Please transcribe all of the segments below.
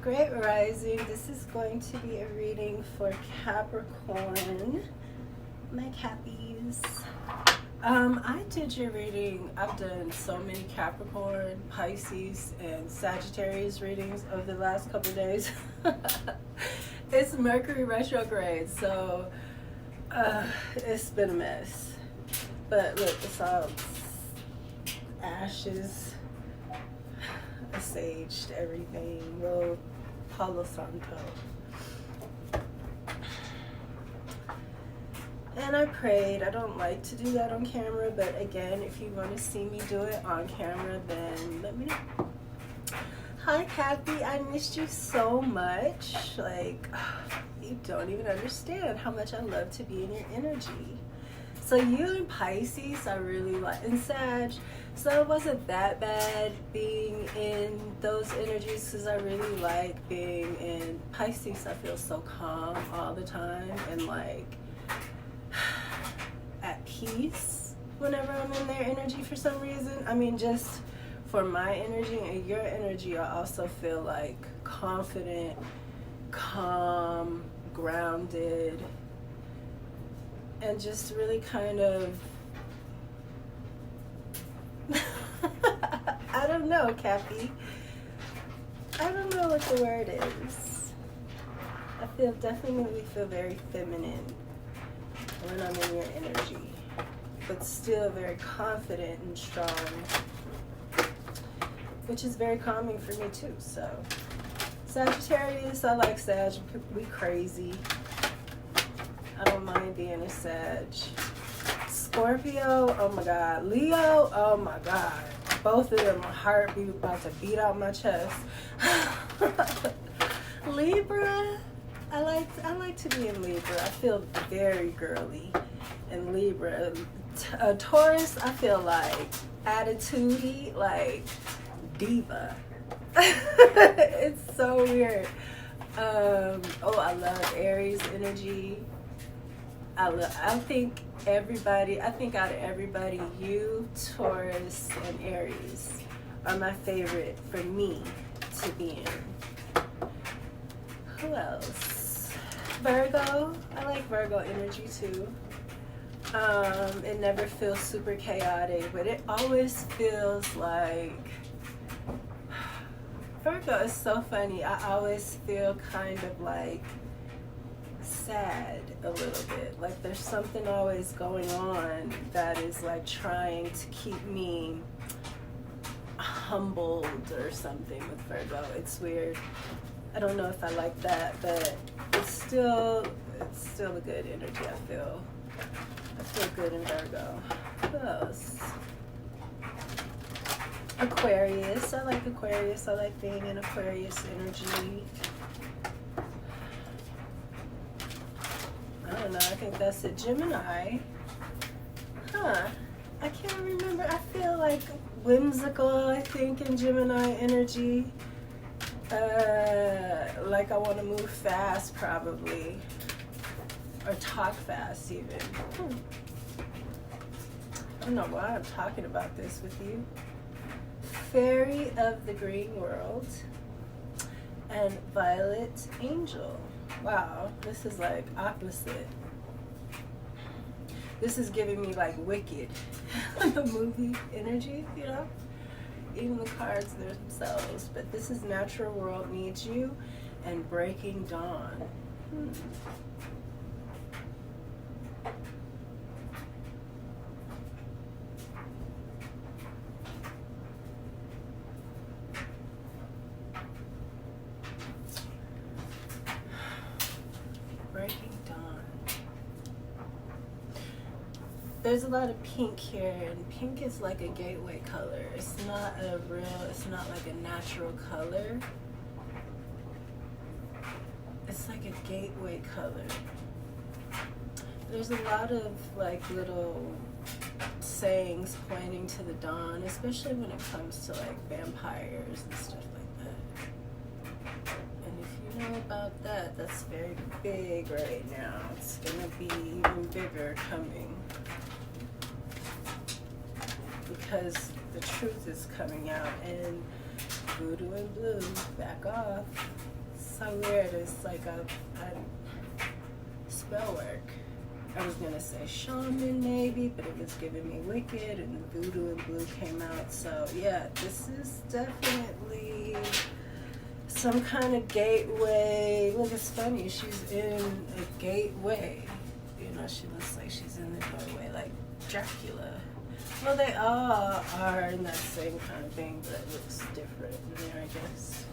Great Rising. This is going to be a reading for Capricorn, my Cappies. I did your reading. I've done so many Capricorn, Pisces, and Sagittarius readings over the last couple of days. It's Mercury retrograde, so it's been a mess. But look, it's all ashes, asaged, everything, real Palo Santo. And I prayed. I don't like to do that on camera, but again, if you want to see me do it on camera, then let me know. Hi, Kathy. I missed you so much. Like, you don't even understand how much I love to be in your energy. So you and Pisces, I really like, and Sag, so it wasn't that bad being in those energies because I really like being in Pisces. I feel so calm all the time and like at peace whenever I'm in their energy for some reason. I mean, just for my energy and your energy, I also feel like confident, calm, grounded, and just really kind of I don't know, Cappy. I don't know what the word is. I definitely feel very feminine when I'm in your energy, but still very confident and strong, which is very calming for me too. So Sagittarius, I like Sag. We crazy. I don't mind being a Sag. Scorpio, oh my God. Leo, oh my God. Both of them, my heart be about to beat out my chest. Libra, I like to be in Libra. I feel very girly in Libra. Taurus, I feel like attitude-y, like diva. It's so weird. Oh, I love Aries energy. I think out of everybody, you, Taurus, and Aries are my favorite for me to be in. Who else? Virgo. I like Virgo energy too. It never feels super chaotic, but it always feels like Virgo is so funny. I always feel kind of like sad a little bit, like there's something always going on that is like trying to keep me humbled or something with Virgo. It's weird. I don't know if I like that, but it's still a good energy. I feel good in Virgo. Who else? Aquarius. I like Aquarius. I like being in Aquarius energy. I don't know, I think that's a Gemini. Huh. I can't remember. I feel like whimsical, I think, in Gemini energy. Like I want to move fast, probably. Or talk fast, even. I don't know why I'm talking about this with you. Fairy of the Green World and Violet Angel. Wow, this is like opposite. This is giving me like Wicked, the movie energy, you know? Even the cards themselves. But this is Natural World Needs You and Breaking Dawn. There's a lot of pink here, and pink is like a gateway color. It's not like a natural color. It's like a gateway color. There's a lot of like little sayings pointing to the dawn, especially when it comes to like vampires and stuff like that. And if you know about that, that's very big right now. It's gonna be even bigger coming. Because the truth is coming out, and voodoo and blue, back off. so weird. It's like a spell work. I was gonna say shaman maybe, but it was giving me wicked, and voodoo and blue came out. So yeah, this is definitely some kind of gateway. Look, it's funny, she's in a gateway. You know, she looks like she's in the doorway, like Dracula. Well, they all are in that same kind of thing, but it looks different in there, I guess.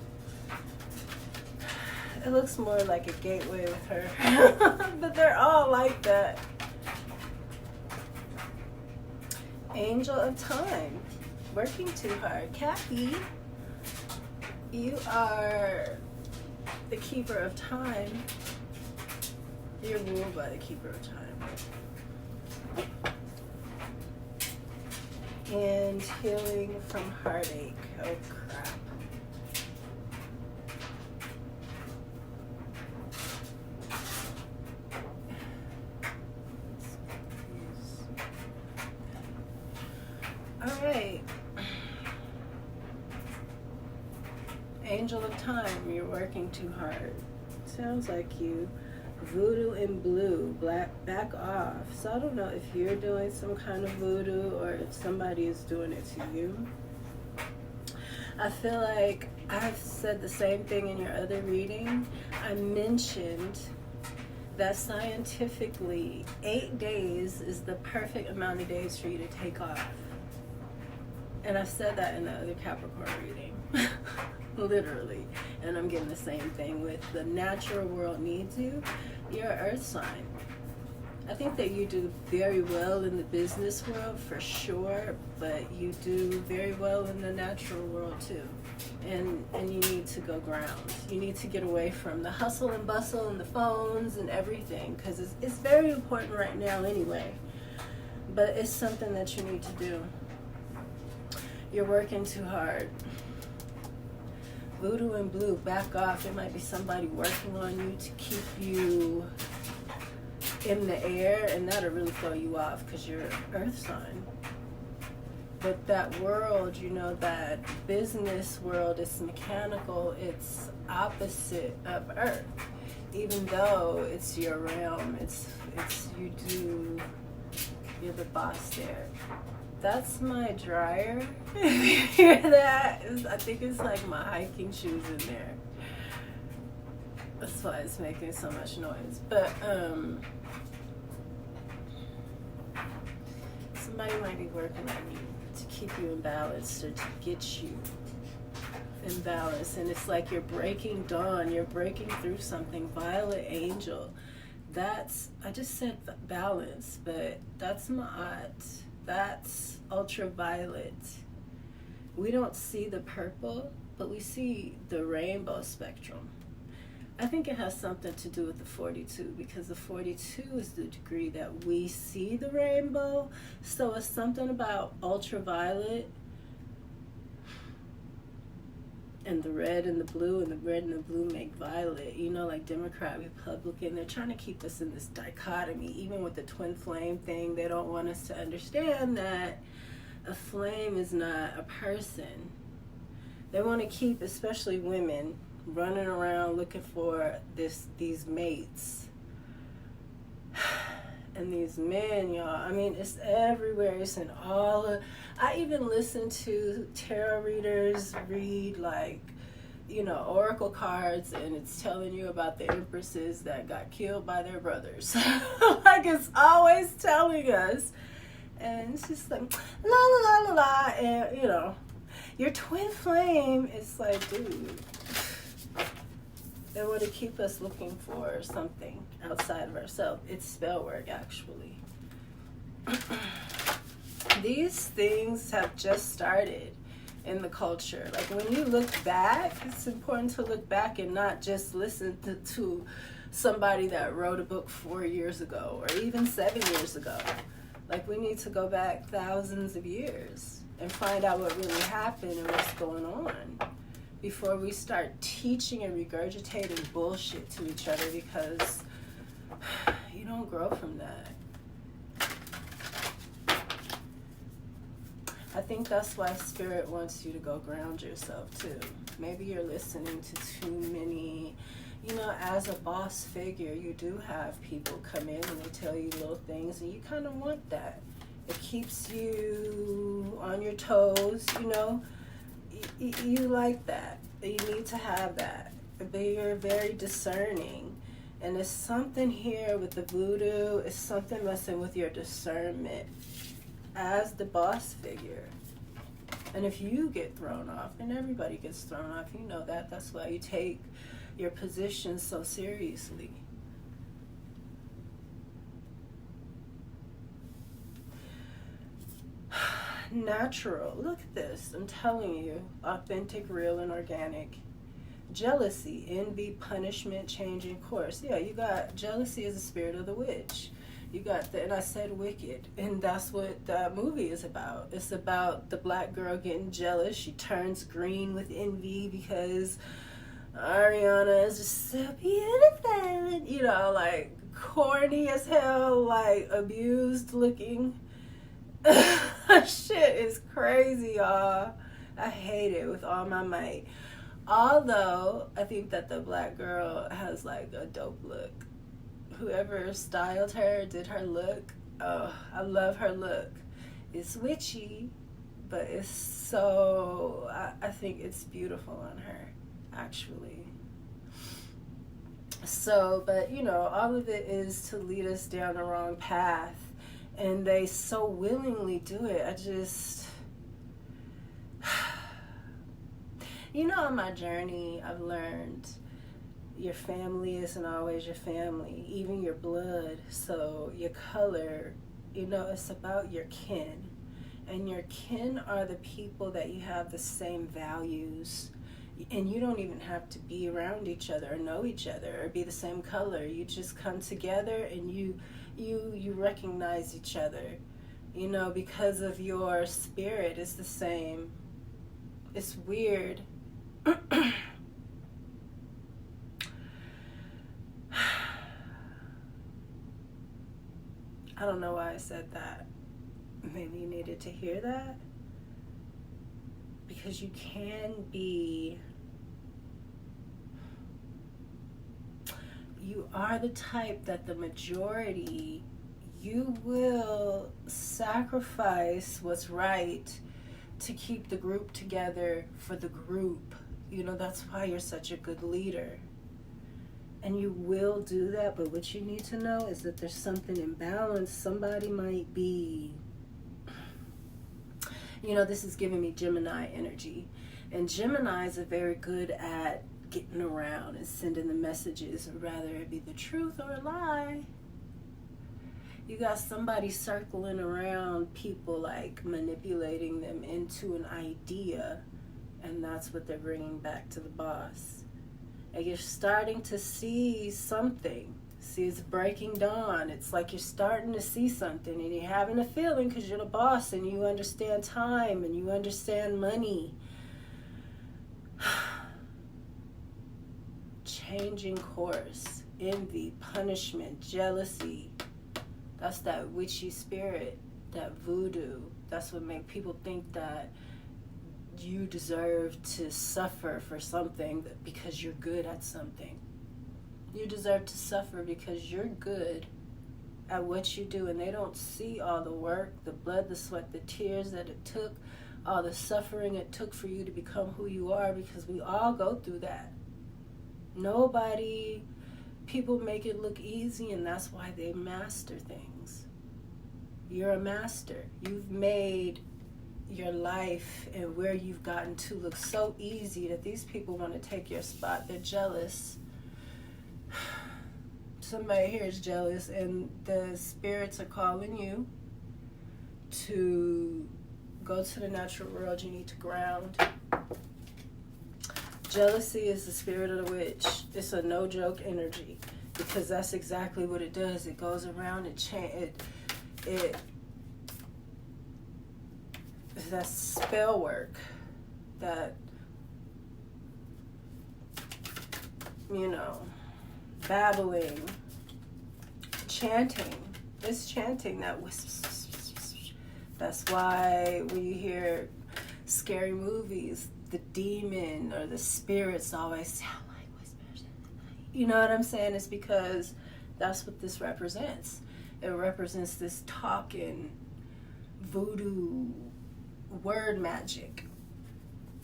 It looks more like a gateway with her, but they're all like that. Angel of Time, working too hard. Cappy, you are the keeper of time. You're ruled by the keeper of time. And healing from heartache. Oh crap. Alright. Angel of Time, you're working too hard. Sounds like you. Voodoo in blue, black, back off. So I don't know if you're doing some kind of voodoo or if somebody is doing it to you. I feel like I've said the same thing in your other reading. I mentioned that scientifically 8 days is the perfect amount of days for you to take off. And I've said that in the other Capricorn reading. Literally. And I'm getting the same thing with the natural world needs you. You're an earth sign. I think that you do very well in the business world for sure, but you do very well in the natural world too. And you need to go ground. You need to get away from the hustle and bustle and the phones and everything, because it's very important right now anyway. But it's something that you need to do. You're working too hard. Voodoo and blue, back off. It might be somebody working on you to keep you in the air, and that'll really throw you off because you're earth sign. But that world, you know, that business world is mechanical. It's opposite of earth. Even though it's your realm, you're the boss there. That's my dryer. If you hear that, I think it's like my hiking shoes in there. That's why it's making so much noise. But somebody might be working on you to keep you in balance or to get you in balance. And it's like you're breaking dawn. You're breaking through something. Violet angel. I just said balance, but that's Ma'at. That's ultraviolet. We don't see the purple, but we see the rainbow spectrum. I think it has something to do with the 42, because the 42 is the degree that we see the rainbow. So it's something about ultraviolet and the red and the blue, and the red and the blue make violet. You know, like Democrat, Republican, they're trying to keep us in this dichotomy. Even with the twin flame thing, they don't want us to understand that a flame is not a person. They want to keep, especially women, running around looking for these mates. And these men, y'all, I mean, it's everywhere. It's in I even listen to tarot readers read, like, you know, oracle cards, and it's telling you about the empresses that got killed by their brothers. Like, it's always telling us. And it's just like, la la la la la. And, you know, your twin flame is like, dude, they want to keep us looking for something outside of ourselves. It's spell work, actually. These things have just started in the culture. Like, when you look back, it's important to look back and not just listen to somebody that wrote a book 4 years ago or even 7 years ago. Like, we need to go back thousands of years and find out what really happened and what's going on before we start teaching and regurgitating bullshit to each other, because you don't grow from that. I think that's why Spirit wants you to go ground yourself too. Maybe you're listening to too many, you know, as a boss figure, you do have people come in and they tell you little things, and you kind of want that. It keeps you on your toes, you know. You like that. You need to have that. But you're very discerning. And there's something here with the voodoo. It's something messing with your discernment as the boss figure. And if you get thrown off, and everybody gets thrown off, you know that. That's why you take your position so seriously. Natural. Look at this. I'm telling you. Authentic, real, and organic. Jealousy, envy, punishment, changing course. Yeah, you got jealousy as the spirit of the witch. You got and I said wicked, and that's what that movie is about. It's about the black girl getting jealous. She turns green with envy because Ariana is just so beautiful, you know, like corny as hell, like abused looking. Shit is crazy, y'all. I hate it with all my might. Although I think that the black girl has like a dope look. Whoever styled her, did her look, oh, I love her look. It's witchy, but it's so, I think it's beautiful on her, actually. So, but you know, all of it is to lead us down the wrong path, and they so willingly do it. I just, you know, on my journey, I've learned your family isn't always your family, even your blood. So your color, you know, it's about your kin. And your kin are the people that you have the same values. And you don't even have to be around each other or know each other or be the same color. You just come together and you recognize each other, you know, because of your spirit is the same. It's weird. I don't know why I said that. Maybe you needed to hear that. Because you can be, you are the type that the majority, you will sacrifice what's right to keep the group together for the group. You know, that's why you're such a good leader. And you will do that, but what you need to know is that there's something imbalanced. Somebody might be, you know, this is giving me Gemini energy. And Geminis are very good at getting around and sending the messages, rather it be the truth or a lie. You got somebody circling around people, like manipulating them into an idea, and that's what they're bringing back to the boss. And you're starting to see something. See, it's breaking dawn. It's like you're starting to see something, and you're having a feeling because you're the boss and you understand time and you understand money. Changing course, envy, punishment, jealousy. That's that witchy spirit, that voodoo. That's what makes people think that you deserve to suffer for something because you're good at something. You deserve to suffer because you're good at what you do, and they don't see all the work, the blood, the sweat, the tears that it took, all the suffering it took for you to become who you are, because we all go through that. Nobody, people make it look easy, and that's why they master things. You're a master. You've made your life and where you've gotten to look so easy that these people want to take your spot. They're jealous. Somebody here is jealous, and the spirits are calling you to go to the natural world. You need to ground. Jealousy is the spirit of the witch. It's a no joke energy, because that's exactly what it does. It goes around, it that spell work, that, you know, babbling, chanting. It's chanting that That's why when you hear scary movies, the demon or the spirits always sound like whispers in the night. You know what I'm saying? It's because that's what this represents. It represents this talking, voodoo, word magic,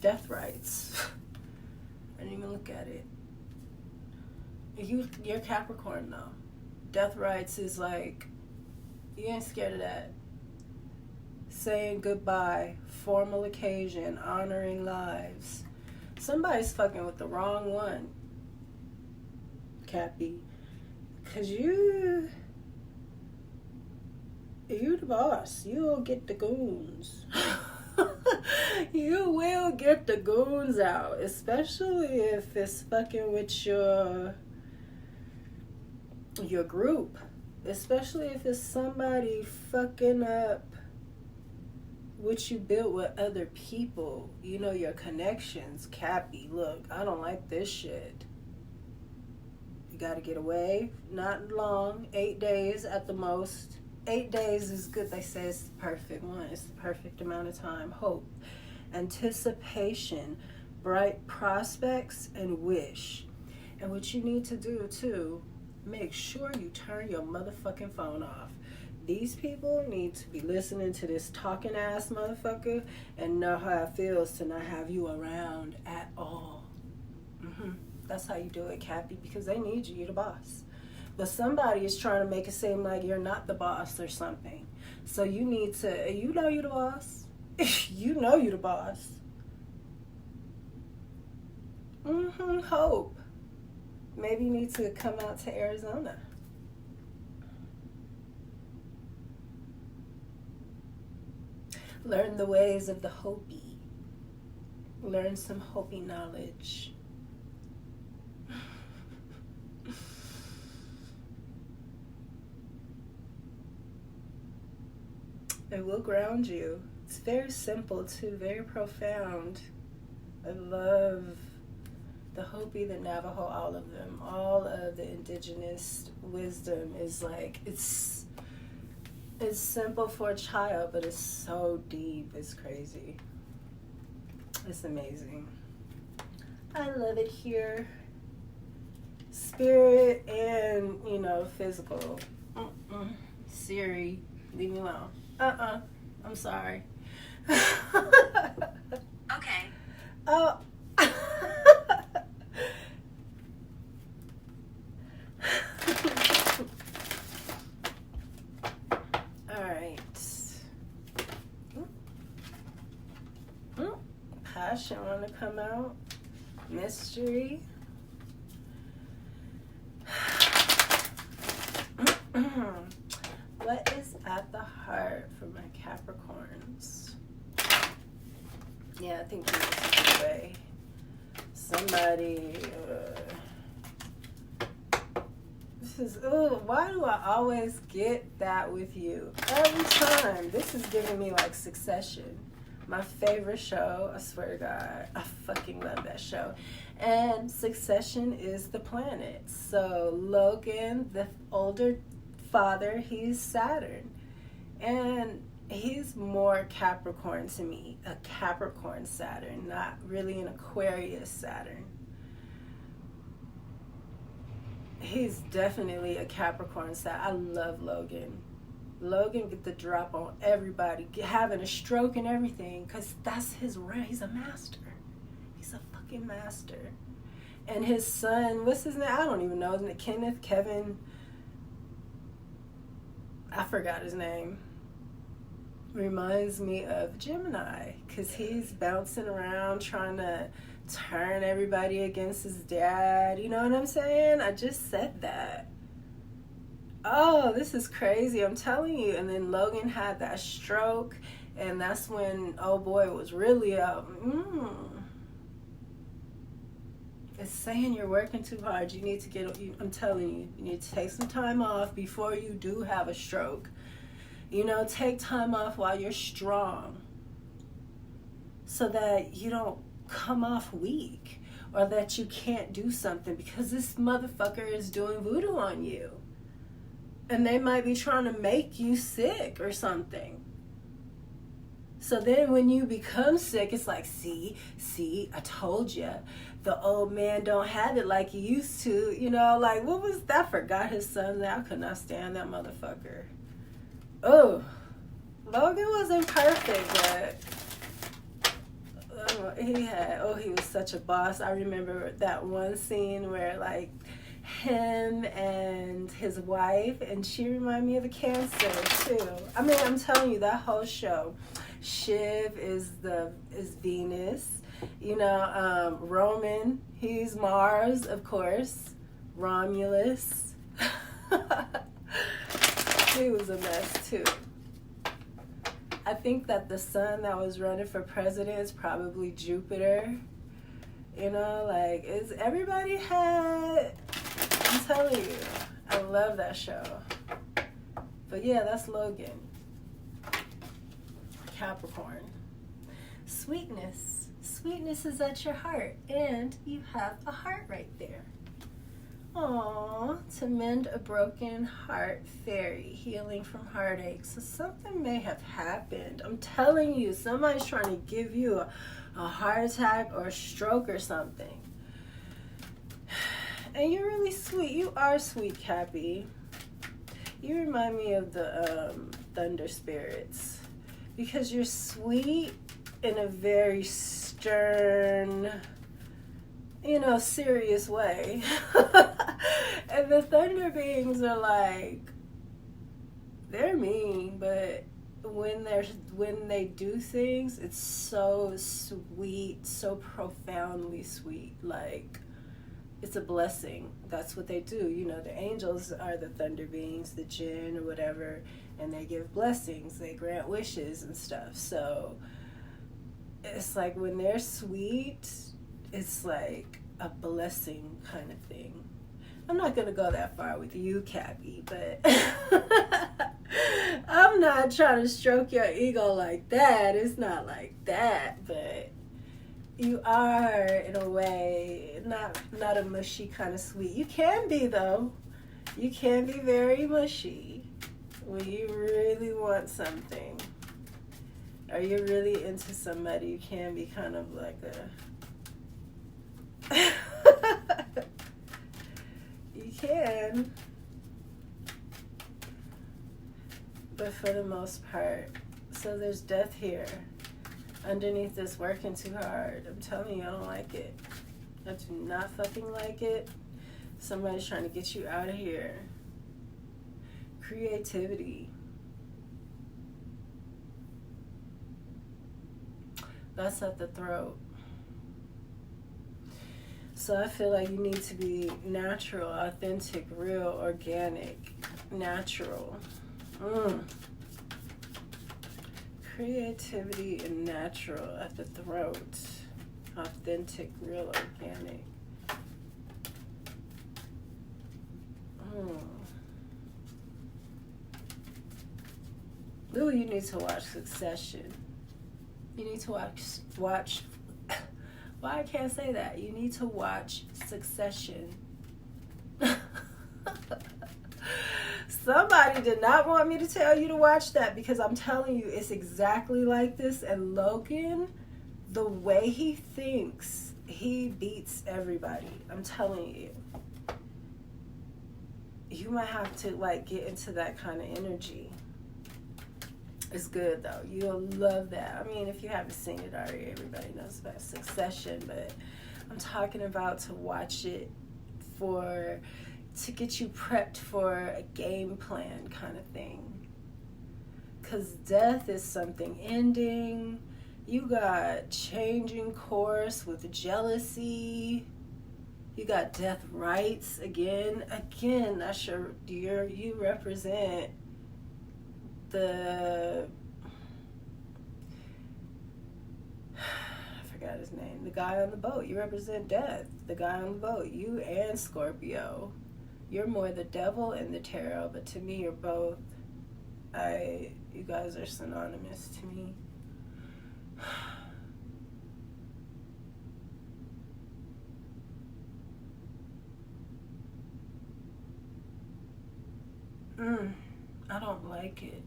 death rites. I didn't even look at it. You're Capricorn though. Death rites is like, you ain't scared of that. Saying goodbye, formal occasion, honoring lives. Somebody's fucking with the wrong one, Cappy. Cause you the boss. You'll get the goons. You will get the goons out, especially if it's fucking with your group. Especially if it's somebody fucking up what you built with other people. You know, your connections. Cappy, look, I don't like this shit. You gotta get away. Not long. 8 days at the most. 8 days is good. They say it's the perfect one. It's the perfect amount of time. Hope, anticipation, bright prospects, and wish. And what you need to do too, make sure you turn your motherfucking phone off. These people need to be listening to this talking ass motherfucker and know how it feels to not have you around at all. That's how you do it, Cappy, because they need you. You're the boss. But somebody is trying to make it seem like you're not the boss or something. So you need to, you know you're the boss. You know you're the boss. Hope. Maybe you need to come out to Arizona. Learn the ways of the Hopi. Learn some Hopi knowledge. It will ground you. It's very simple too, very profound. I love the Hopi, the Navajo, all of them. All of the indigenous wisdom is like, it's simple for a child, but it's so deep. It's crazy. It's amazing. I love it here. Spirit and, physical. Siri, leave me alone. I'm sorry. Okay. Oh. Passion want to come out. Mystery. What is at the heart for my Capricorns? Yeah, I think this is the way. Somebody. Why do I always get that with you? Every time. This is giving me like Succession. My favorite show, I swear to God, I fucking love that show. And Succession is the planet. So Logan, the older father, he's Saturn. And he's more Capricorn to me. A Capricorn Saturn, not really an Aquarius Saturn. He's definitely a Capricorn Saturn. I love Logan. Logan get the drop on everybody, having a stroke and everything, because that's his rare. He's a master. He's a fucking master. And his son, what's his name? I don't even know. Isn't it Kenneth? Kevin? I forgot his name. Reminds me of Gemini, because he's bouncing around trying to turn everybody against his dad. You know what I'm saying? I just said that. Oh, this is crazy, I'm telling you. And then Logan had that stroke, and that's when, oh boy, it was really up. It's saying you're working too hard. You need to get, I'm telling you, you need to take some time off before you do have a stroke. Take time off while you're strong so that you don't come off weak or that you can't do something, because this motherfucker is doing voodoo on you. And they might be trying to make you sick or something. So then when you become sick, it's like, see, I told you. The old man don't have it like he used to. You know, like, what was that? I forgot his son's name. I could not stand that motherfucker. Oh, Logan wasn't perfect, but he was such a boss. I remember that one scene where, like, him and his wife, and she reminded me of a Cancer too. I mean, I'm telling you, that whole show. Shiv is Venus, you know. Roman, he's Mars, of course. Romulus, he was a mess too. I think that the son that was running for president is probably Jupiter. You know, like, everybody had. I'm telling you, I love that show. But yeah, that's Logan. Capricorn. Sweetness. Sweetness is at your heart, and you have a heart right there. Aww, to mend a broken heart, fairy, healing from heartache. So something may have happened. I'm telling you, somebody's trying to give you a heart attack or a stroke or something. And you're really sweet. You are sweet, Cappy. You remind me of the thunder spirits. Because you're sweet in a very stern, you know, serious way. And the thunder beings are like, they're mean, but when they do things, it's so sweet, so profoundly sweet. Like, it's a blessing. That's what they do. You know, the angels are the thunder beings, the jinn or whatever, and they give blessings. They grant wishes and stuff. So it's like when they're sweet, it's like a blessing kind of thing. I'm not going to go that far with you, Cappy, but I'm not trying to stroke your ego like that. It's not like that, but you are, in a way, not a mushy kind of sweet. You can be, though. You can be very mushy when you really want something. Or you're really into somebody. You can be kind of like a... You can. But for the most part. So there's death here. Underneath this working too hard. I'm telling you, I don't like it. I do not fucking like it. Somebody's trying to get you out of here. Creativity. That's at the throat. So I feel like you need to be natural, authentic, real, organic, natural. Creativity and natural at the throat. Authentic, real, organic. Ooh, you need to watch Succession. You need to watch why I can't say that. You need to watch Succession. Somebody did not want me to tell you to watch that, because I'm telling you, it's exactly like this. And Logan, the way he thinks, he beats everybody. I'm telling you. You might have to, like, get into that kind of energy. It's good, though. You'll love that. I mean, if you haven't seen it already, everybody knows about Succession, but I'm talking about to watch it to get you prepped for a game plan kind of thing. Because death is something ending. You got changing course with jealousy. You got death rights again. Not sure. You represent I forgot his name. The guy on the boat. You represent death. The guy on the boat. You and Scorpio. You're more the devil and the tarot, but to me, you're both. You guys are synonymous to me. I don't like it.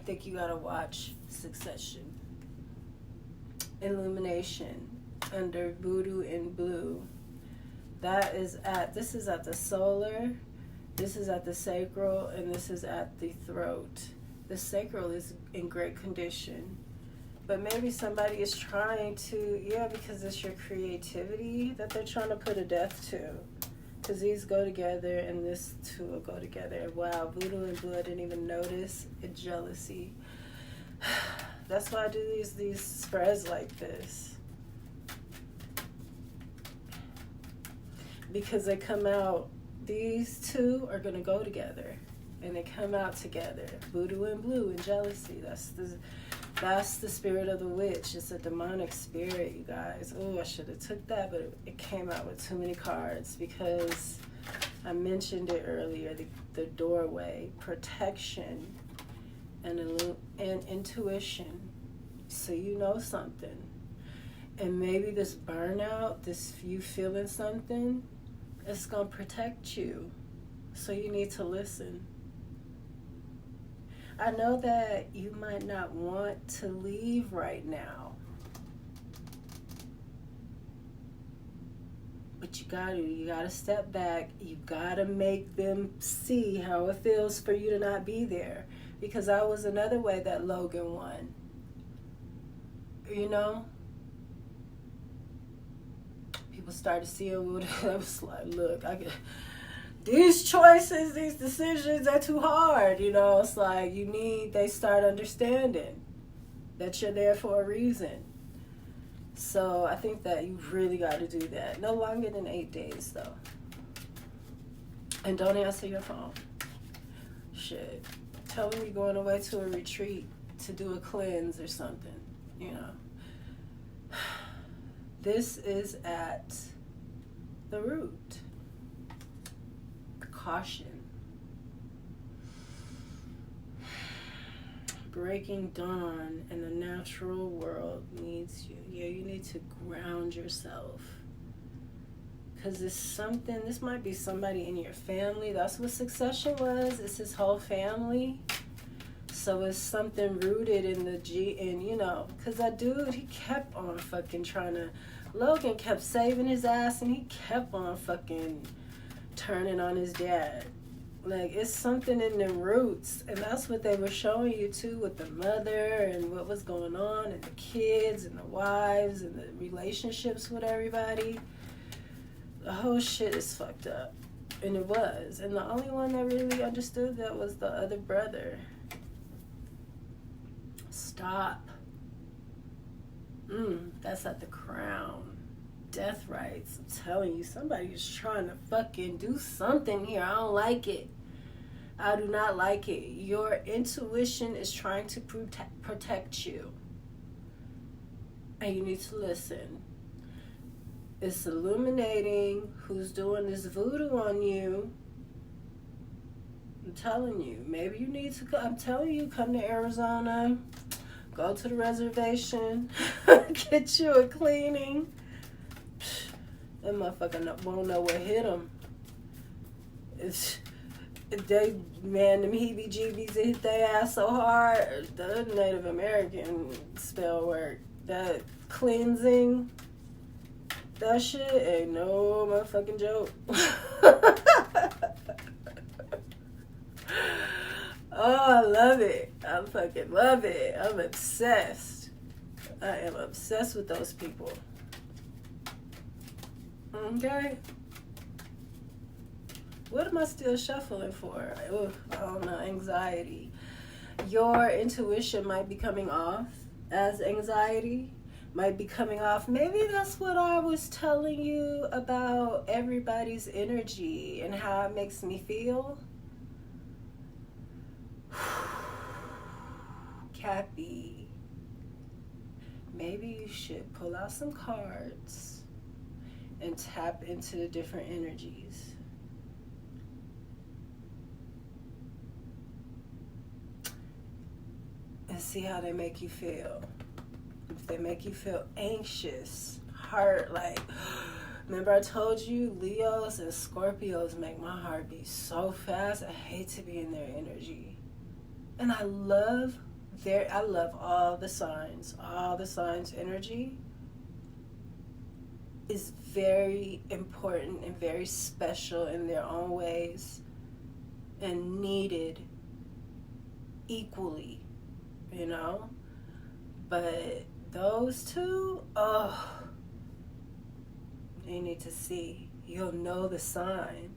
think you gotta watch Succession. Illumination under Voodoo in Blue. This is at the solar, this is at the sacral, and this is at the throat. The sacral is in great condition. But maybe somebody is trying to, because it's your creativity that they're trying to put a death to. Because these go together and this two will go together. Wow, Voodoo and Blue, I didn't even notice. Jealousy. That's why I do these spreads like this. Because they come out, these two are going to go together. And they come out together. Voodoo and Blue and jealousy. That's the spirit of the witch. It's a demonic spirit, you guys. Oh, I should have took that, but it came out with too many cards because I mentioned it earlier. The doorway, protection, and intuition. So you know something. And maybe this burnout, this you feeling something, it's going to protect you. So you need to listen. I know that you might not want to leave right now, but you gotta step back. You gotta make them see how it feels for you to not be there, because that was another way that Logan won. People started seeing what I was like, look, these choices, these decisions are too hard, It's like they start understanding that you're there for a reason. So I think that you really got to do that. No longer than 8 days, though. And don't answer your phone. Shit. Tell them you're going away to a retreat to do a cleanse or something, This is at the root. Caution. Breaking dawn in the natural world needs you. Yeah, you need to ground yourself. Because this might be somebody in your family. That's what Succession was. It's his whole family. So it's something rooted in because that dude, he kept on fucking Logan kept saving his ass and he kept on fucking turning on his dad. Like, it's something in the roots, and that's what they were showing you too, with the mother and what was going on, and the kids and the wives and the relationships with everybody. The whole shit is fucked up, and it was. And the only one that really understood that was the other brother. Stop. That's at the crown. Death rights. I'm telling you, somebody's trying to fucking do something here. I don't like it. I do not like it. Your intuition is trying to protect you. And you need to listen. It's illuminating who's doing this voodoo on you. I'm telling you. Maybe you need to I'm telling you, come to Arizona. Go to the reservation. Get you a cleaning. That motherfucker won't know what hit him. Them heebie-jeebies hit their ass so hard. The Native American spell work. That cleansing. That shit ain't no motherfucking joke. Oh, I love it. I fucking love it. I'm obsessed. I am obsessed with those people. Okay. What am I still shuffling for? I don't know. Anxiety. Your intuition might be coming off as anxiety. Might be coming off. Maybe that's what I was telling you about everybody's energy and how it makes me feel. Cappy. Maybe you should pull out some cards and tap into the different energies. And see how they make you feel. If they make you feel anxious, heart, like, remember I told you Leos and Scorpios make my heart beat so fast. I hate to be in their energy. And I love I love all the signs. All the signs energy is very important and very special in their own ways and needed equally, you know? But those two, oh, you need to see. You'll know the sign.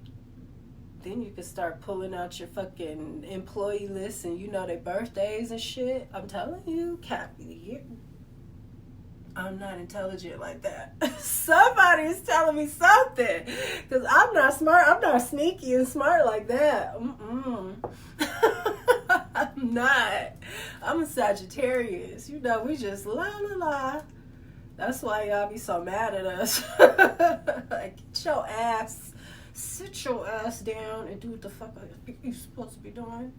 Then you can start pulling out your fucking employee list and you know their birthdays and shit. I'm telling you, Cappy, I'm not intelligent like that. Somebody is telling me something. Because I'm not smart. I'm not sneaky and smart like that. I'm not. I'm a Sagittarius. You know, we just la la la. That's why y'all be so mad at us. Like, get your ass. Sit your ass down and do what the fuck you're supposed to be doing.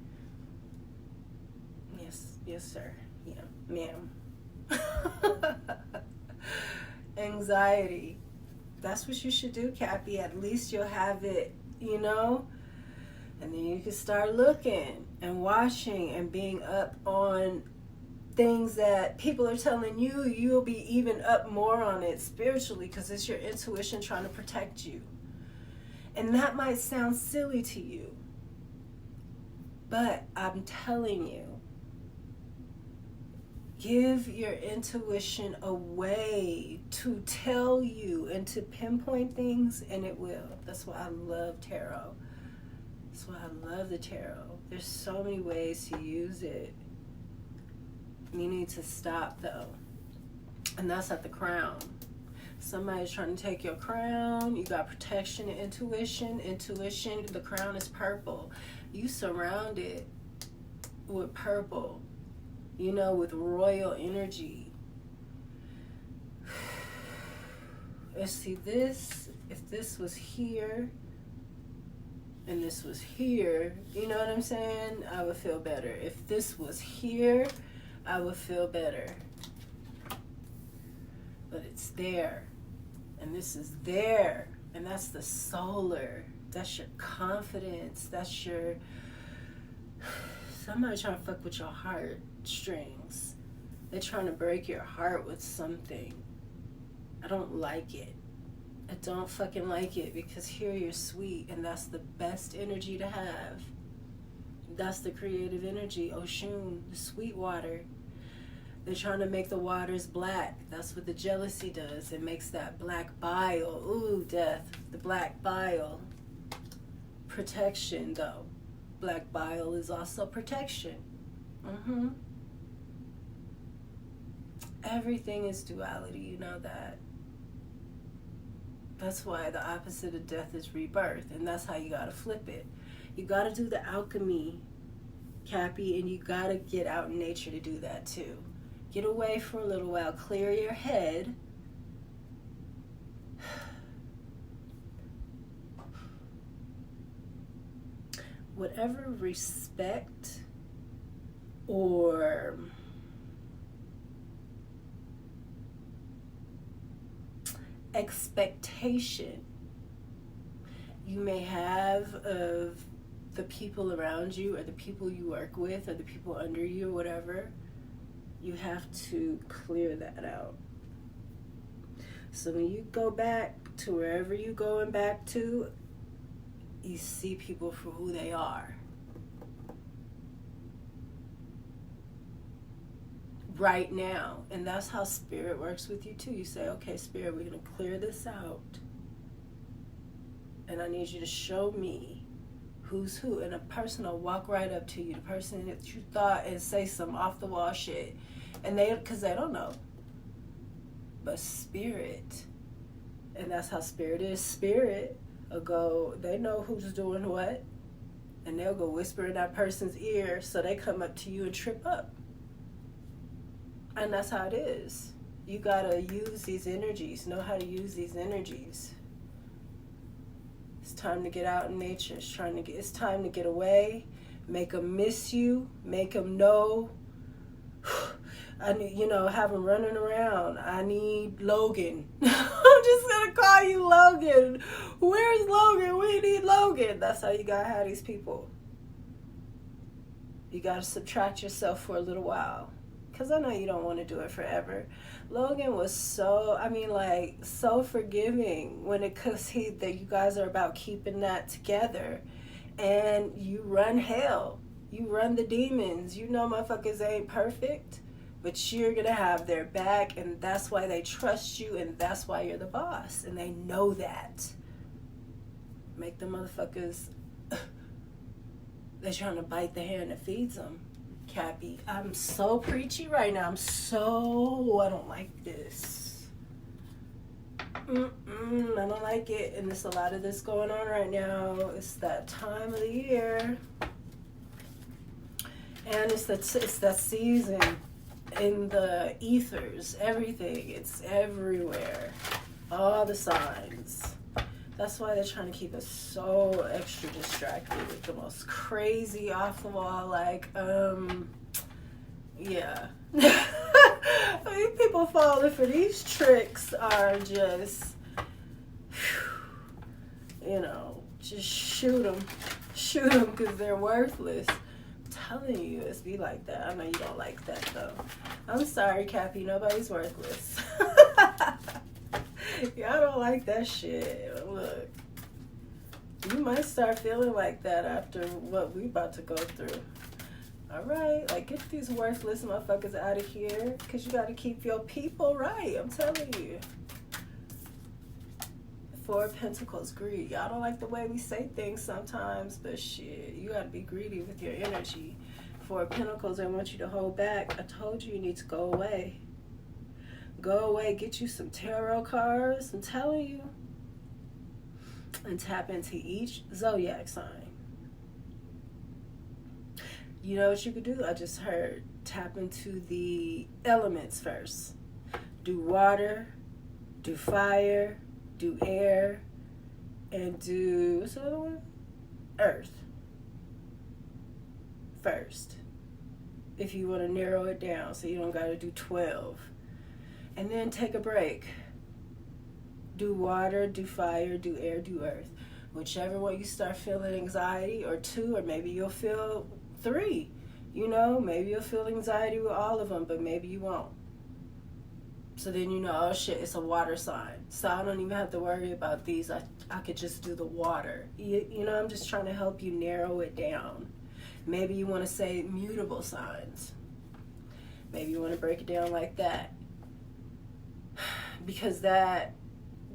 Yes, sir. Yeah, ma'am. Anxiety. That's what you should do, Cappy. At least you'll have it, you know? And then you can start looking and watching and being up on things that people are telling you. You'll be even up more on it spiritually because it's your intuition trying to protect you. And that might sound silly to you, but I'm telling you, give your intuition a way to tell you and to pinpoint things, and it will. That's why I love tarot. That's why I love the tarot. There's so many ways to use it. You need to stop, though. And that's at the crown. Somebody's trying to take your crown. You got protection and intuition. Intuition, the crown is purple. You surround it with purple, you know, with royal energy. Let's see this. If this was here and this was here, you know what I'm saying? I would feel better. If this was here, I would feel better. But it's there. And this is there. And that's the solar. That's your confidence. That's your... Somebody trying to fuck with your heartstrings. They're trying to break your heart with something. I don't like it. I don't fucking like it, because here you're sweet, and that's the best energy to have. That's the creative energy. Oshun, the sweet water. They're trying to make the waters black. That's what the jealousy does. It makes that black bile. Ooh, death. The black bile. Protection, though. Black bile is also protection. Everything is duality, you know that. That's why the opposite of death is rebirth, and that's how you gotta flip it. You gotta do the alchemy, Cappy, and you gotta get out in nature to do that too. Get away for a little while, clear your head. Whatever respect or expectation you may have of the people around you, or the people you work with, or the people under you, or whatever, you have to clear that out. So when you go back to wherever you're going back to, you see people for who they are. Right now. And that's how spirit works with you too. You say, okay, spirit, we're going to clear this out. And I need you to show me who's who. And a person will walk right up to you, the person that you thought, and say some off the wall shit. And because they don't know. But spirit, and that's how spirit is. Spirit will go, they know who's doing what, and they'll go whisper in that person's ear, so they come up to you and trip up. And that's how it is. You gotta use these energies, know how to use these energies. It's time to get out in nature. It's time to get away. Make them miss you. Make them know. I need, have them running around. I need Logan. I'm just gonna call you Logan. Where's Logan? We need Logan. That's how you gotta have these people. You got to subtract yourself for a little while. Because I know you don't want to do it forever. Logan was so, I mean, like, so forgiving when it, because that you guys are about keeping that together. And you run hell. You run the demons. You know motherfuckers ain't perfect. But you're going to have their back. And that's why they trust you. And that's why you're the boss. And they know that. Make the motherfuckers, they're trying to bite the hand that feeds them. Cappy, I'm so preachy right now. I don't like this. I don't like it. And there's a lot of this going on right now. It's that time of the year. And it's that season in the ethers. Everything. It's everywhere. All the signs. That's why they're trying to keep us so extra distracted with the most crazy, off the wall, like, yeah. I mean, people falling for these tricks are just, you know, just shoot them because they're worthless. I'm telling you, it's be like that. I know you don't like that, though. I'm sorry, Cappy, nobody's worthless. Y'all don't like that shit. Look, you might start feeling like that after what we about to go through. Alright, like, get these worthless motherfuckers out of here, because you got to keep your people right. I'm telling you. Four of Pentacles, greed. Y'all don't like the way we say things sometimes, but shit, you got to be greedy with your energy. Four of Pentacles, I want you to hold back. I told you need to go away. Go away, get you some tarot cards, I'm telling you. And tap into each zodiac sign. You know what you could do? I just heard. Tap into the elements first. Do water, do fire, do air, and do, what's the other one? Earth. First. If you want to narrow it down so you don't got to do 12. And then take a break. Do water, do fire, do air, do earth. Whichever one you start feeling anxiety, or 2, or maybe you'll feel 3. You know, maybe you'll feel anxiety with all of them, but maybe you won't. So then you know, oh shit, it's a water sign. So I don't even have to worry about these. I could just do the water. You know, I'm just trying to help you narrow it down. Maybe you want to say mutable signs. Maybe you want to break it down like that. Because that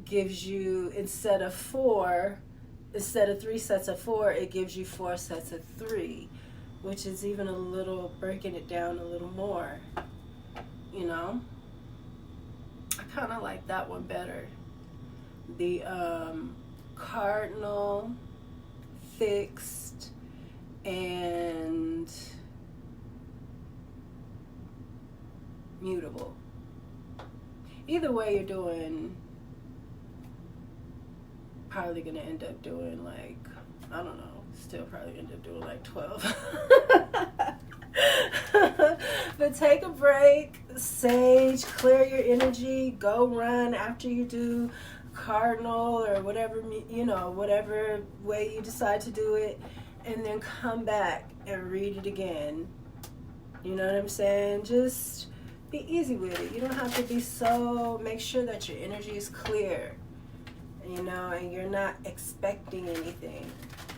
gives you, instead of 3 sets of 4, it gives you 4 sets of 3, which is even a little, breaking it down a little more, you know. I kind of like that one better. The cardinal, fixed, and mutable. Either way, you're doing, probably going to end up doing like, I don't know, still probably end up doing like 12. But take a break, sage, clear your energy, go run after you do cardinal or whatever, you know, whatever way you decide to do it, and then come back and read it again. You know what I'm saying? Just be easy with it. You don't have to be so, make sure that your energy is clear, you know, and you're not expecting anything,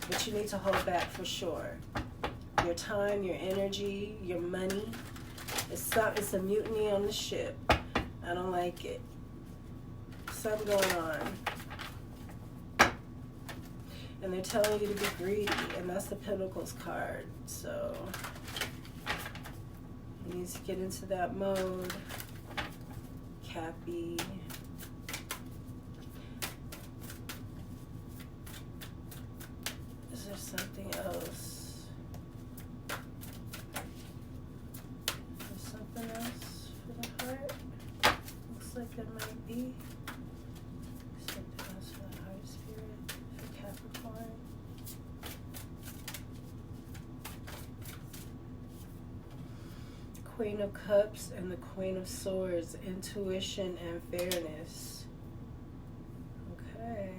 but you need to hold back for sure. Your time, your energy, your money. It's a mutiny on the ship. I don't like it. Something going on. And they're telling you to be greedy, and that's the Pentacles card. So you need to get into that mode. Cappy. Is there something else? Is there something else for the heart? Looks like there might be. Something else for the heart spirit, for Capricorn. Queen of Cups and the Queen of Swords, intuition and fairness. Okay.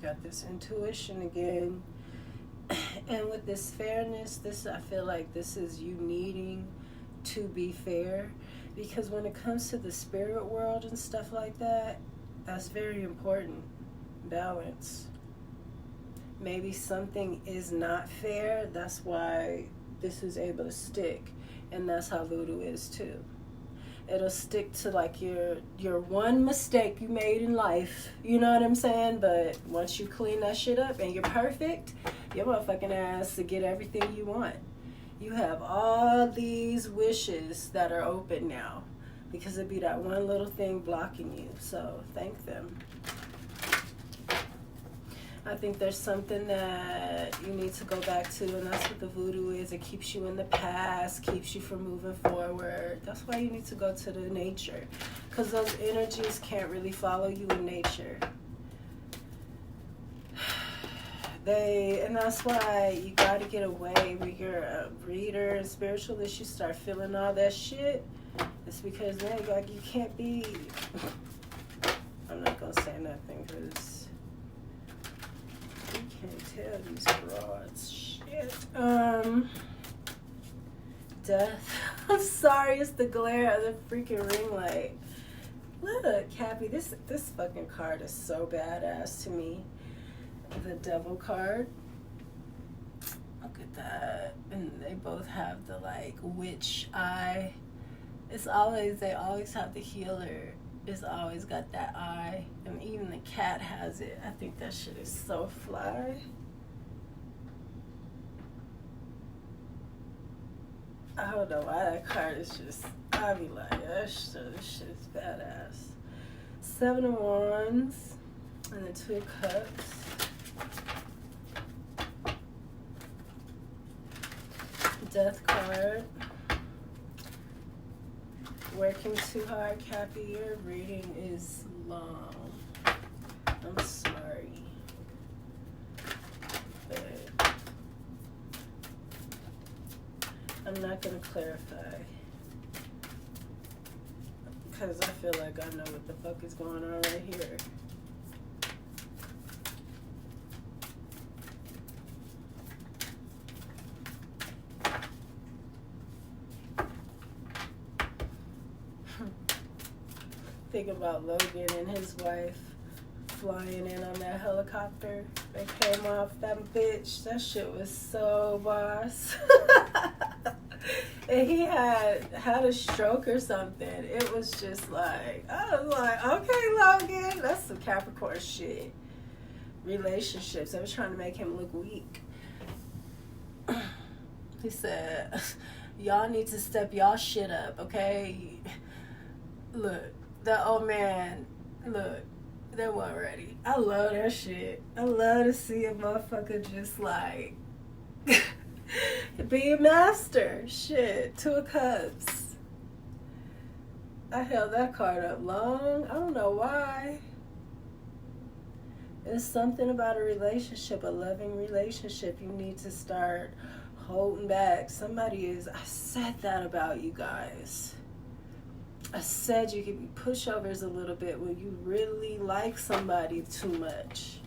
Got this intuition again. And with this fairness, this, I feel like this is you needing to be fair. Because when it comes to the spirit world and stuff like that, that's very important. Balance. Maybe something is not fair. That's why this is able to stick. And that's how voodoo is too. It'll stick to like your one mistake you made in life. You know what I'm saying? But once you clean that shit up and you're perfect, your motherfucking ass to get everything you want. You have all these wishes that are open now because it'd be that one little thing blocking you. So thank them. I think there's something that you need to go back to, and that's what the voodoo is. It keeps you in the past, keeps you from moving forward. That's why you need to go to the nature, because those energies can't really follow you in nature. And that's why you got to get away when you're a reader and spiritualist. You start feeling all that shit. It's because, man, like, you can't be. I'm not gonna say nothing because you can't tell these frauds shit. Death. I'm sorry, it's the glare of the freaking ring light. Look, Cappy, this fucking card is so badass to me. The Devil card. Look at that. And they both have the like witch eye. They always have the healer. It's always got that eye. And even the cat has it. I think that shit is so fly. I don't know why that card is just, I be like, this shit is badass. 7 of Wands and the 2 of Cups. Death card. Working too hard, Cappy. Your reading is long. I'm sorry. But I'm not going to clarify. Because I feel like I know what the fuck is going on right here. Think about Logan and his wife flying in on that helicopter. They came off that bitch. That shit was so boss. And he had a stroke or something. It was just like, I was like, okay, Logan, that's some Capricorn shit. Relationships. They were trying to make him look weak. He said, y'all need to step y'all shit up, okay? Look. The old man, look, they weren't ready. I love that shit. I love to see a motherfucker just like be a master. Shit, 2 of Cups. I held that card up long. I don't know why. It's something about a relationship, a loving relationship. You need to start holding back. I said that about you guys. I said you can be pushovers a little bit when you really like somebody too much.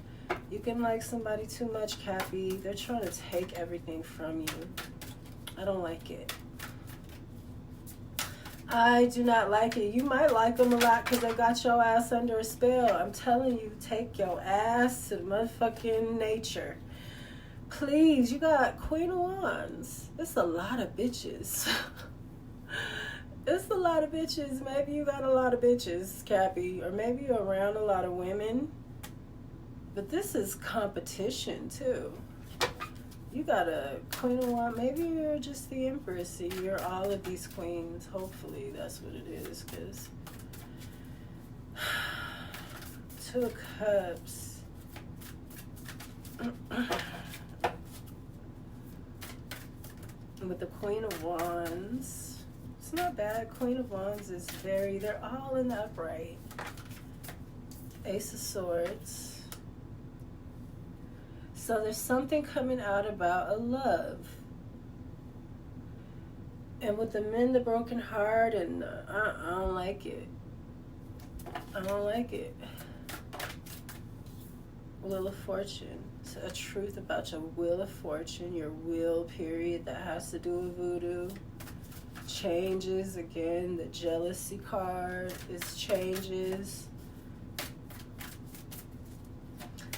You can like somebody too much, Cappy. They're trying to take everything from you. I don't like it. I do not like it. You might like them a lot because they got your ass under a spell. I'm telling you, take your ass to the motherfucking nature. Please, you got Queen of Wands. It's a lot of bitches. It's a lot of bitches. Maybe you got a lot of bitches, Cappy. Or maybe you're around a lot of women. But this is competition, too. You got a Queen of Wands. Maybe you're just the Empress. You're all of these queens. Hopefully that's what it is. Because 2 of Cups. With the Queen of Wands. It's not bad. Queen of Wands is they're all in the upright. Ace of Swords. So there's something coming out about a love. And with the men, the broken heart, and I don't like it. I don't like it. Wheel of Fortune. It's a truth about your Wheel of Fortune, your will period that has to do with voodoo. Changes, again, the jealousy card is changes.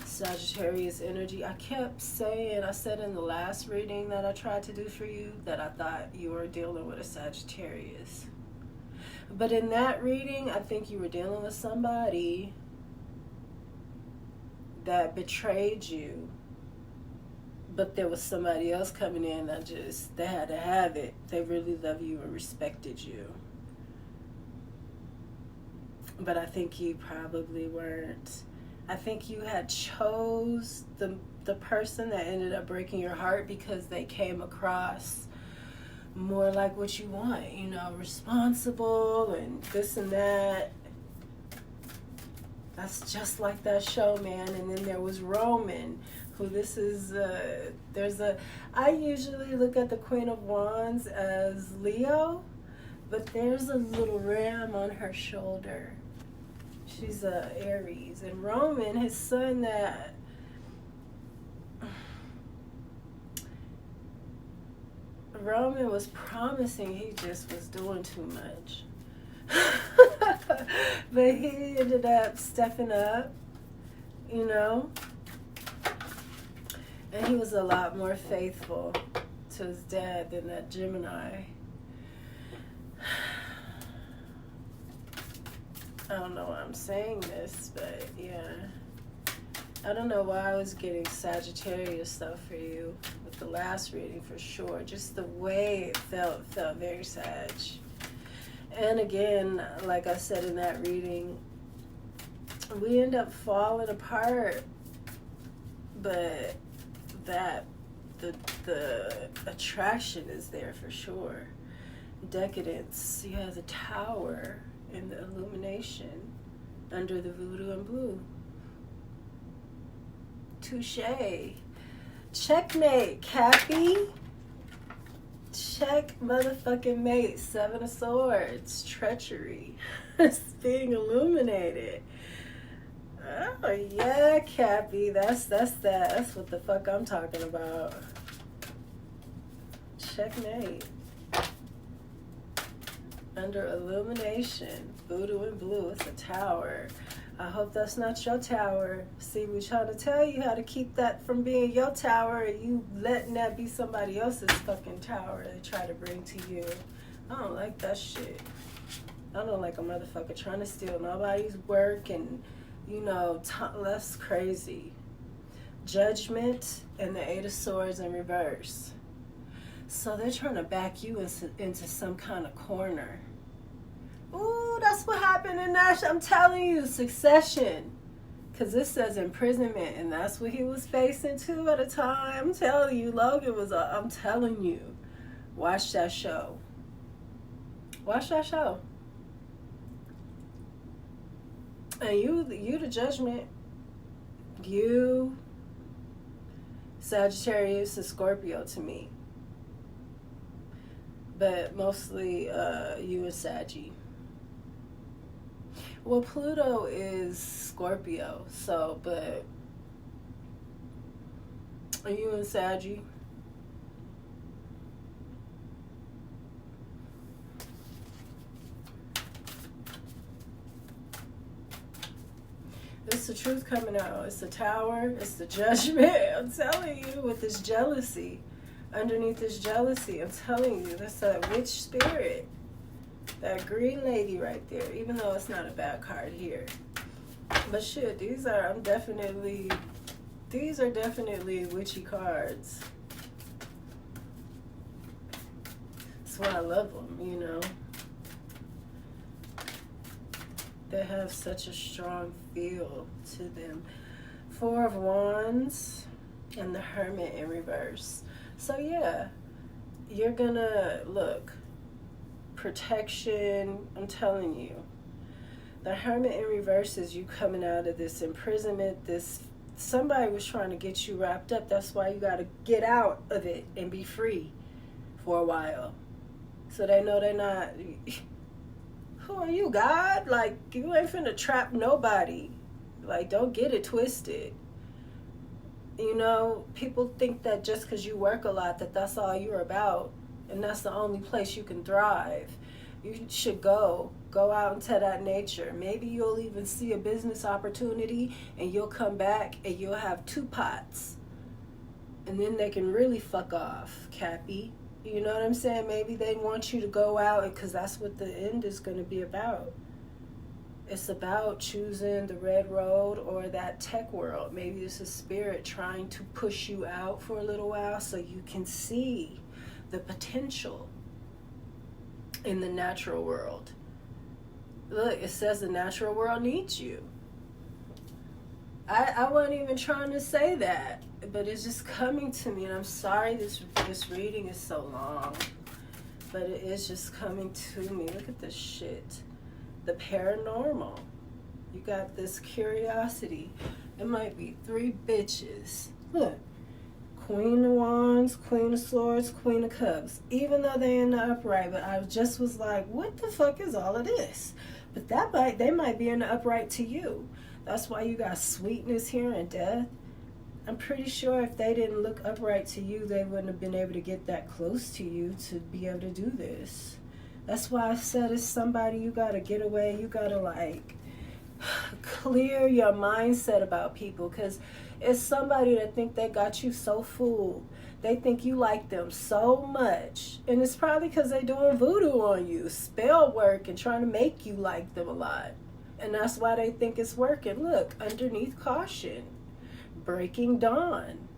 Sagittarius energy. I kept saying, I said in the last reading that I tried to do for you that I thought you were dealing with a Sagittarius. But in that reading, I think you were dealing with somebody that betrayed you. But there was somebody else coming in that they had to have it. They really love you and respected you. But I think you probably weren't. I think you had chose the person that ended up breaking your heart because they came across more like what you want, you know, responsible and this and that. That's just like that show, man. And then there was Roman, who this is, I usually look at the Queen of Wands as Leo, but there's a little ram on her shoulder. She's Aries. And Roman, his son that Roman was promising, he just was doing too much. But he ended up stepping up, you know, and he was a lot more faithful to his dad than that Gemini. I don't know why I'm saying this, but yeah. I don't know why I was getting Sagittarius stuff for you with the last reading for sure. Just the way it felt very Sag. And again, like I said in that reading, we end up falling apart, but the attraction is there for sure. Decadence, you have the Tower and the illumination under the voodoo and blue. Touche. Checkmate, Cappy. Check motherfucking mate. Seven of Swords. Treachery. It's being illuminated. Oh yeah, Cappy. That's what the fuck I'm talking about. Checkmate. Under illumination. Voodoo and blue. It's a tower. I hope that's not your tower. See, we're trying to tell you how to keep that from being your tower, and you letting that be somebody else's fucking tower they try to bring to you. I don't like that shit. I don't like a motherfucker trying to steal nobody's work and, you know, that's crazy. Judgment and the Eight of Swords in reverse. So they're trying to back you into some kind of corner. Ooh, that's what happened in Nash. I'm telling you, Succession. Because this says imprisonment, and that's what he was facing too at a time. I'm telling you, Logan was, I'm telling you, watch that show. Watch that show. And you the Judgment. You, Sagittarius and Scorpio to me. But mostly you and Saggy. Well, Pluto is Scorpio, so, but are you and Saggy? It's the truth coming out. It's the Tower. It's the Judgment. I'm telling you, with this jealousy. Underneath this jealousy, I'm telling you, that's a witch spirit. That green lady right there, even though it's not a bad card here. But shit, these are definitely witchy cards. That's why I love them, you know. They have such a strong feel to them. Four of Wands and the Hermit in reverse. So yeah, you're gonna look. Protection, I'm telling you. The Hermit in reverse is you coming out of this imprisonment, somebody was trying to get you wrapped up. That's why you gotta get out of it and be free for a while. So they know they're not, who are you, God? Like, you ain't finna trap nobody. Like, don't get it twisted. You know, people think that just because you work a lot, that that's all you're about, and that's the only place you can thrive. You should go out into that nature. Maybe you'll even see a business opportunity, and you'll come back and you'll have 2 pots, and then they can really fuck off, Cappy. You know what I'm saying? Maybe they want you to go out because that's what the end is going to be about. It's about choosing the red road or that tech world. Maybe it's a spirit trying to push you out for a little while so you can see the potential in the natural world. Look, it says the natural world needs you. I wasn't even trying to say that, but it's just coming to me, and I'm sorry this reading is so long, but it is just coming to me. Look at this shit. The paranormal. You got this curiosity. It might be 3 bitches. Look. Queen of Wands, Queen of Swords, Queen of Cups. Even though they're in the upright, but I just was like, what the fuck is all of this? But they might be in the upright to you. That's why you got sweetness here and death. I'm pretty sure if they didn't look upright to you, they wouldn't have been able to get that close to you to be able to do this. That's why I said it's somebody you gotta get away. You gotta like clear your mindset about people, because it's somebody that think they got you so fooled. They think you like them so much, and it's probably because they're doing voodoo on you, spell work, and trying to make you like them a lot. And that's why they think it's working. Look, underneath caution, breaking dawn.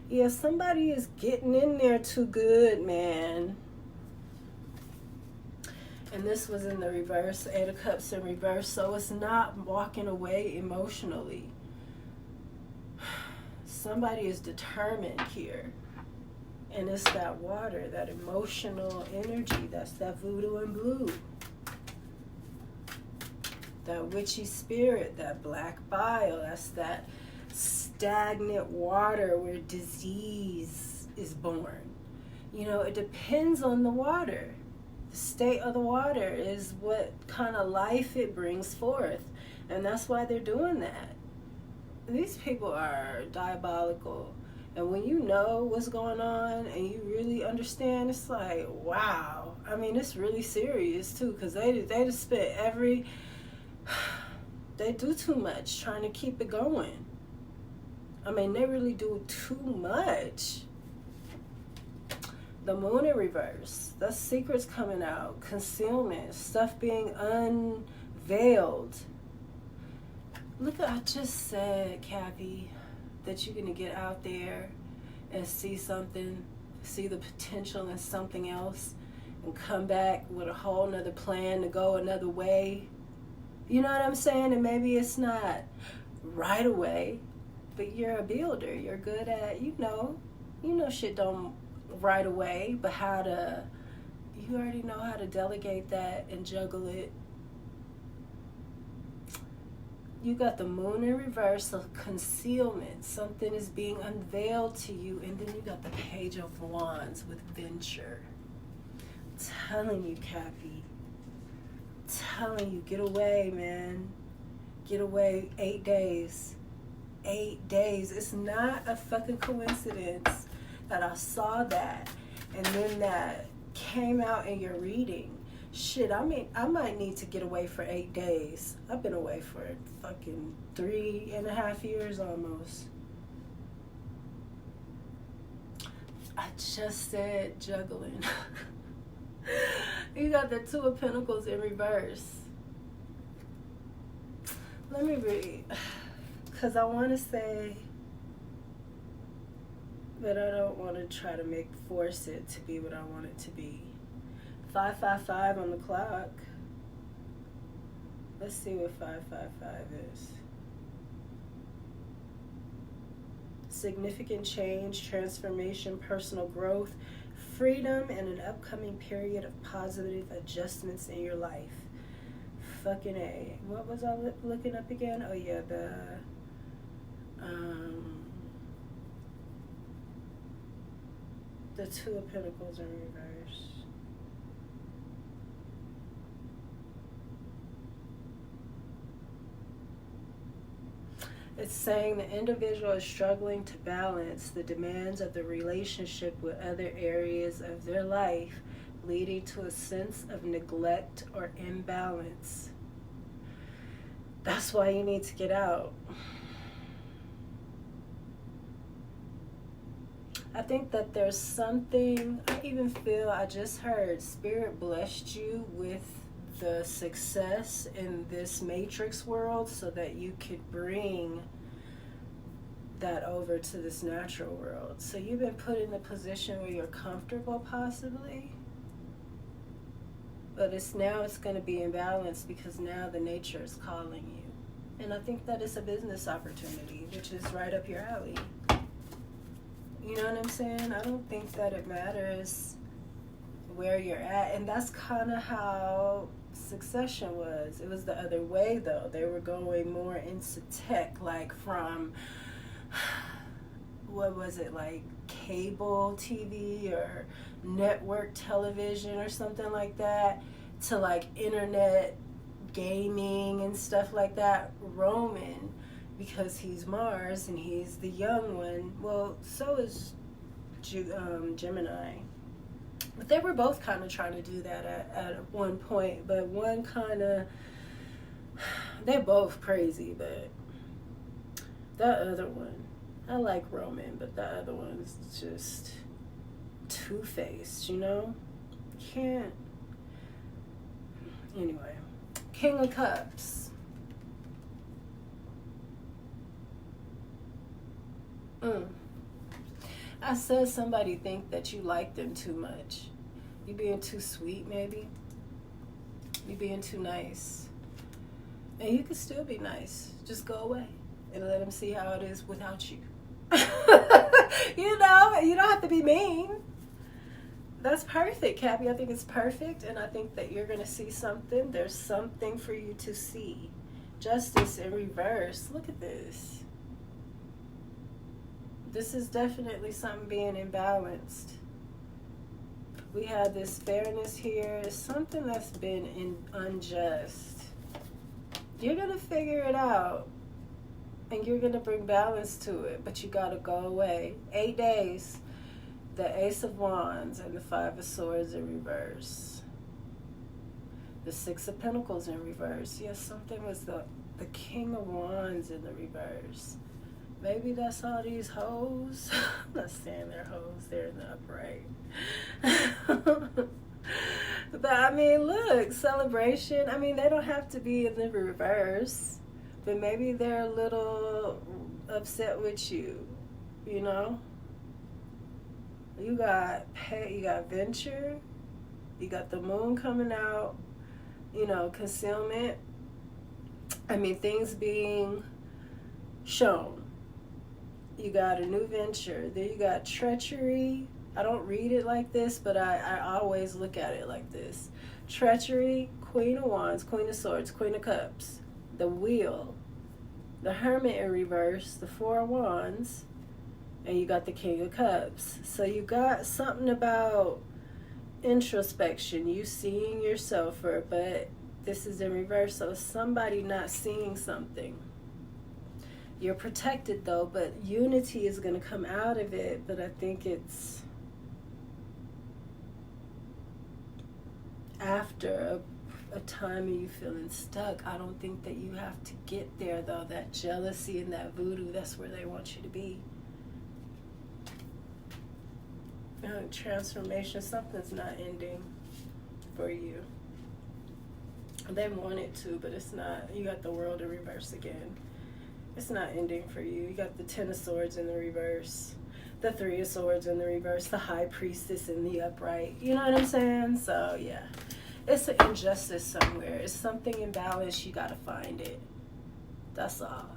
Yeah, somebody is getting in there too good, man. And this was in the reverse, 8 of Cups in reverse, so it's not walking away emotionally. Somebody is determined here. And it's that water, that emotional energy, that's that voodoo and blue. That witchy spirit, that black bile, that's that stagnant water where disease is born. You know, it depends on the water. The state of the water is what kind of life it brings forth. And that's why they're doing that. These people are diabolical. And when you know what's going on and you really understand, it's like, wow. I mean, it's really serious, too, because they just spent they do too much trying to keep it going. I mean, they really do too much. The moon in reverse. That's secrets coming out. Concealment. Stuff being unveiled. Look, I just said, Cappy, that you're going to get out there and see something, see the potential in something else, and come back with a whole nother plan to go another way. You know what I'm saying? And maybe it's not right away, but you're a builder. You're good at, you know shit don't right away, but you already know how to delegate that and juggle it. You got the moon in reverse of concealment. Something is being unveiled to you. And then you got the Page of Wands with venture. I'm telling you, Cappy. Telling you, get away, man. Get away. 8 days. 8 days. It's not a fucking coincidence that I saw that. And then that came out in your reading. Shit, I mean, I might need to get away for 8 days. I've been away for fucking 3.5 years almost. I just said juggling. You got the 2 of Pentacles in reverse. Let me read. Because I want to say, but I don't want to try to force it to be what I want it to be. 555 on the clock. Let's see what 555 is. Significant change, transformation, personal growth, freedom, and an upcoming period of positive adjustments in your life. Fucking A. What was I looking up again? Oh yeah, the 2 of Pentacles in reverse. It's saying the individual is struggling to balance the demands of the relationship with other areas of their life, leading to a sense of neglect or imbalance. That's why you need to get out. I think that there's something, I even feel, I just heard Spirit blessed you with the success in this matrix world so that you could bring that over to this natural world. So you've been put in a position where you're comfortable possibly, but it's going to be imbalanced because now the nature is calling you. And I think that it's a business opportunity, which is right up your alley. You know what I'm saying? I don't think that it matters where you're at. And that's kind of how Succession was. It was the other way, though. They were going more into tech, like from, what was it, like cable TV or network television or something like that, to like internet gaming and stuff like that. Roman, because he's Mars and he's the young one. Well, so is Gemini. But they were both kind of trying to do that at one point. But one kind of, they're both crazy. But that other one, I like Roman, but that other one is just two-faced, you know? Can't. Anyway, King of Cups. I said somebody think that you like them too much. You being too sweet, maybe. You being too nice. And you can still be nice. Just go away and let them see how it is without you. You know, you don't have to be mean. That's perfect, Cappy. I think it's perfect, and I think that you're going to see something. There's something for you to see. Justice in reverse. Look at this. This is definitely something being imbalanced. We have this fairness here. It's something that's been unjust. You're going to figure it out. And you're going to bring balance to it. But you got to go away. 8 days. The Ace of Wands and the Five of Swords in reverse. The Six of Pentacles in reverse. Yes, something was the King of Wands in the reverse. Maybe that's all these hoes. I'm not saying they're hoes, they're in the upright. But I mean, look, celebration. I mean, they don't have to be in the reverse, but maybe they're a little upset with you, you know? You got venture, you got the moon coming out, you know, concealment. I mean, things being shown. You got a new venture. Then you got treachery. I don't read it like this, but I always look at it like this. Treachery, Queen of Wands, Queen of Swords, Queen of Cups, the Wheel, the Hermit in reverse, the Four of Wands, and you got the King of Cups. So you got something about introspection, you seeing yourself, but this is in reverse, so somebody not seeing something. You're protected though, but unity is going to come out of it. But I think it's after a time of you feeling stuck. I don't think that you have to get there though. That jealousy and that voodoo, that's where they want you to be. Transformation, something's not ending for you. They want it to, but it's not. You got the World in reverse again. It's not ending for you. You got the Ten of Swords in the reverse, the Three of Swords in the reverse, the High Priestess in the upright. You know what I'm saying? So, yeah. It's an injustice somewhere. It's something imbalanced. You got to find it. That's all.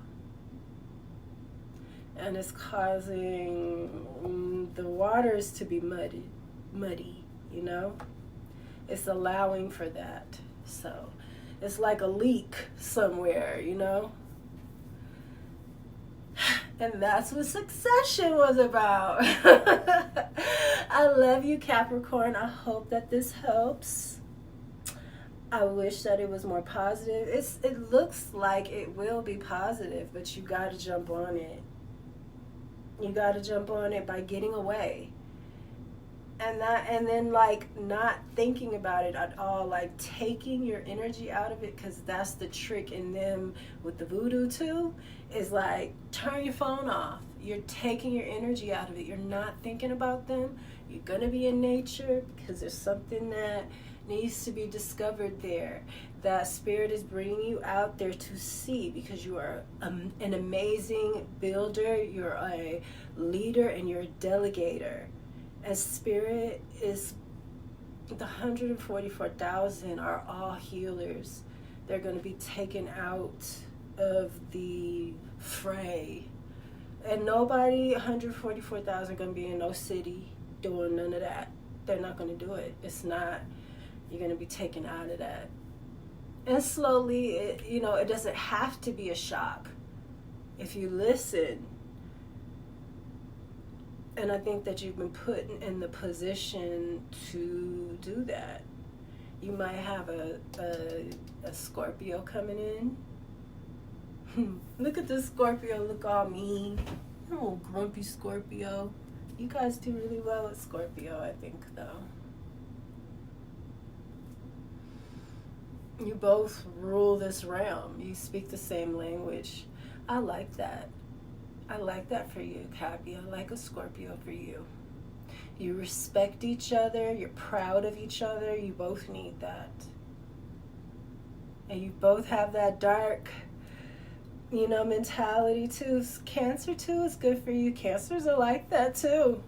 And it's causing the waters to be muddy, you know? It's allowing for that. So, it's like a leak somewhere, you know? And that's what Succession was about. I love you, Capricorn. I hope that this helps. I wish that it was more positive. It looks like it will be positive, but you got to jump on it. You got to jump on it by getting away. And then like not thinking about it at all, like taking your energy out of it, because that's the trick in them with the voodoo too, is like turn your phone off. You're taking your energy out of it. You're not thinking about them. You're gonna be in nature because there's something that needs to be discovered there, that spirit is bringing you out there to see, because you are an amazing builder, you're a leader, and you're a delegator. And spirit is, the 144,000 are all healers. They're going to be taken out of the fray. And nobody, 144,000, going to be in no city doing none of that. They're not going to do it. It's not, you're going to be taken out of that. And slowly, it doesn't have to be a shock if you listen. And I think that you've been put in the position to do that. You might have a Scorpio coming in. Look at this Scorpio, look all mean. Oh, grumpy Scorpio. You guys do really well with Scorpio, I think, though. You both rule this realm. You speak the same language. I like that. I like that for you, Cappy. I like a Scorpio for you. You respect each other. You're proud of each other. You both need that. And you both have that dark, mentality too. Cancer too is good for you. Cancers are like that too.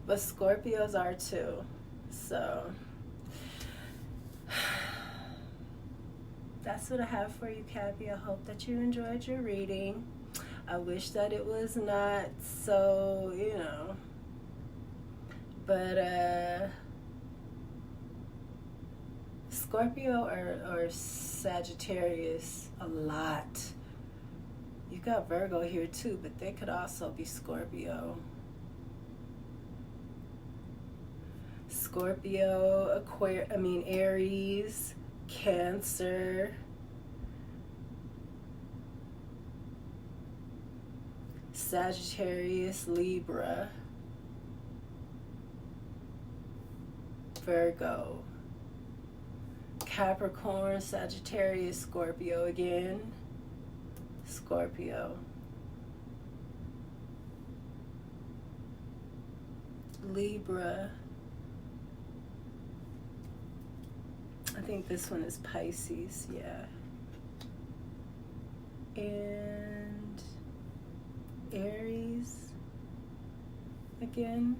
But Scorpios are too. So that's what I have for you, Cappy. I hope that you enjoyed your reading. I wish that it was not so, but Scorpio or Sagittarius a lot. You got Virgo here too, but they could also be Scorpio. Scorpio, Aries, Cancer, Sagittarius, Libra, Virgo, Capricorn, Sagittarius, Scorpio again, Scorpio, Libra. I think this one is Pisces, yeah. And Aries again.